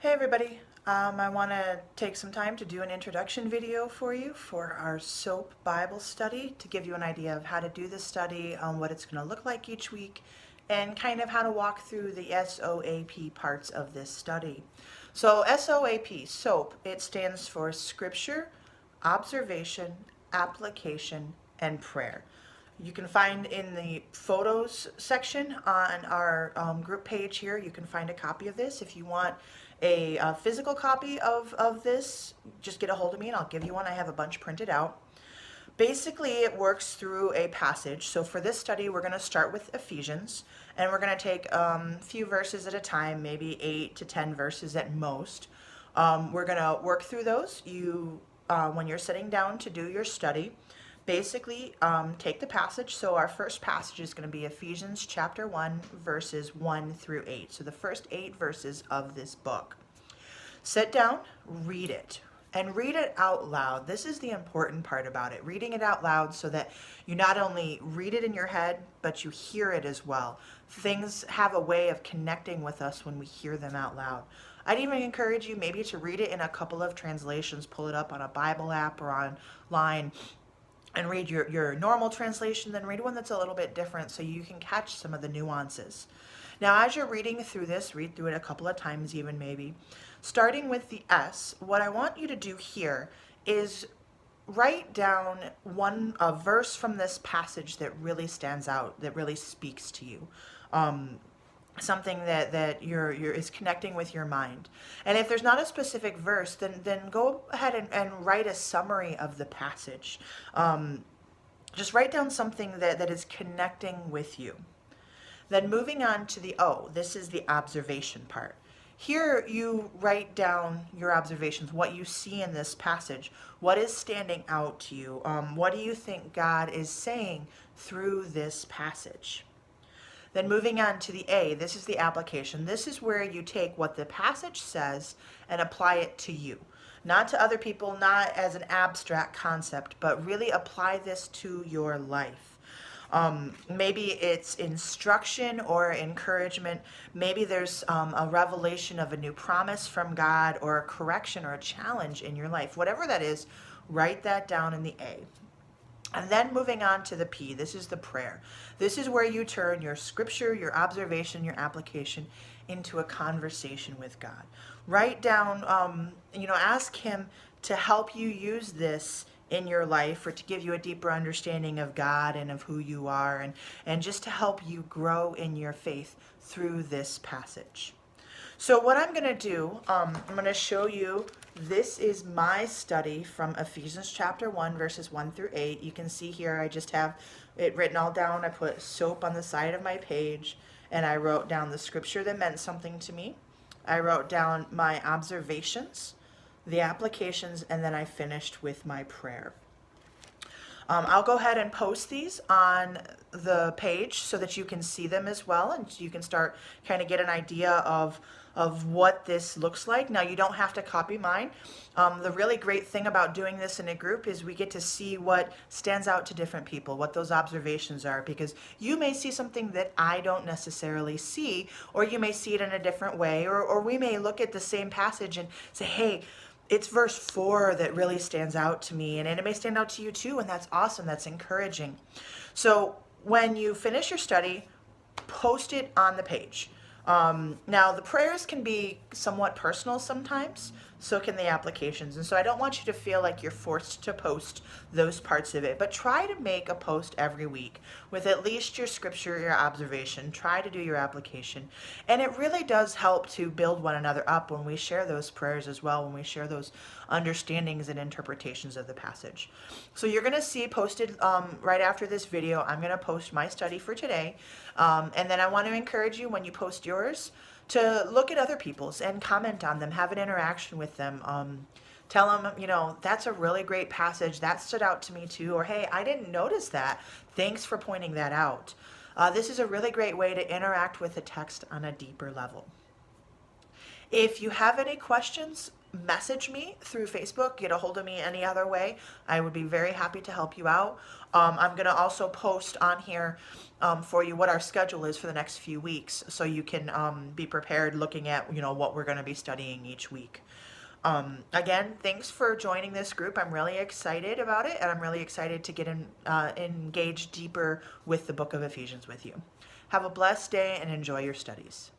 Hey everybody, I want to take some time to do an introduction video for you for our SOAP Bible study to give you an idea of how to do this study, what it's going to look like each week, and kind of how to walk through the SOAP parts of this study. So SOAP, SOAP, it stands for Scripture, Observation, Application, and Prayer. You can find in the photos section on our group page here, you can find a copy of this. If you want a physical copy of this, just get a hold of me and I'll give you one. I have a bunch printed out. Basically, it works through a passage. So for this study, we're going to start with Ephesians, and we're going to take a few verses at a time, maybe 8 to 10 verses at most. We're going to work through those. When you're sitting down to do your study, basically take the passage. So our first passage is going to be Ephesians chapter 1, verses 1 through 8. So the first 8 verses of this book. Sit down, read it, and read it out loud. This is the important part about it, reading it out loud so that you not only read it in your head, but you hear it as well. Things have a way of connecting with us when we hear them out loud. I'd even encourage you maybe to read it in a couple of translations, pull it up on a Bible app or online, and read your normal translation, then read one that's a little bit different so you can catch some of the nuances. Now, as you're reading through this, read through it a couple of times even maybe. Starting with the S, what I want you to do here is write down a verse from this passage that really stands out, that really speaks to you. Something that is connecting with your mind. And if there's not a specific verse, then go ahead and write a summary of the passage. Just write down something that is connecting with you. Then moving on to the O, this is the observation part. Here you write down your observations, what you see in this passage, what is standing out to you, what do you think God is saying through this passage. Then moving on to the A, this is the application. This is where you take what the passage says and apply it to you. Not to other people, not as an abstract concept, but really apply this to your life. Maybe it's instruction or encouragement. Maybe there's a revelation of a new promise from God or a correction or a challenge in your life. Whatever that is, write that down in the A. And then moving on to the P, this is the prayer. This is where you turn your scripture, your observation, your application into a conversation with God. Write down, ask Him to help you use this in your life or to give you a deeper understanding of God and of who you are and just to help you grow in your faith through this passage. So what I'm going to do, I'm going to show you, this is my study from Ephesians chapter 1, verses 1 through 8. You can see here I just have it written all down. I put SOAP on the side of my page, and I wrote down the scripture that meant something to me. I wrote down my observations, the applications, and then I finished with my prayer. I'll go ahead and post these on the page so that you can see them as well, and you can start kind of get an idea of what this looks like. Now, you don't have to copy mine. The really great thing about doing this in a group is we get to see what stands out to different people, what those observations are, because you may see something that I don't necessarily see, or you may see it in a different way, or we may look at the same passage and say, hey, it's verse 4 that really stands out to me, and it may stand out to you too, and that's awesome, that's encouraging. So when you finish your study, post it on the page. Now, the prayers can be somewhat personal sometimes, so can the applications. And so I don't want you to feel like you're forced to post those parts of it, but try to make a post every week with at least your scripture, your observation. Try to do your application. And it really does help to build one another up when we share those prayers as well, when we share those understandings and interpretations of the passage. So you're going to see posted right after this video, I'm going to post my study for today. And then I want to encourage you when you post yours to look at other people's and comment on them, have an interaction with them. Tell them, that's a really great passage. That stood out to me too. Or, hey, I didn't notice that. Thanks for pointing that out. This is a really great way to interact with the text on a deeper level. If you have any questions, message me through Facebook, get a hold of me any other way. I would be very happy to help you out. I'm going to also post on here for you what our schedule is for the next few weeks, so you can be prepared looking at, what we're going to be studying each week. Again, thanks for joining this group. I'm really excited about it, and I'm really excited to get engaged deeper with the book of Ephesians with you. Have a blessed day and enjoy your studies.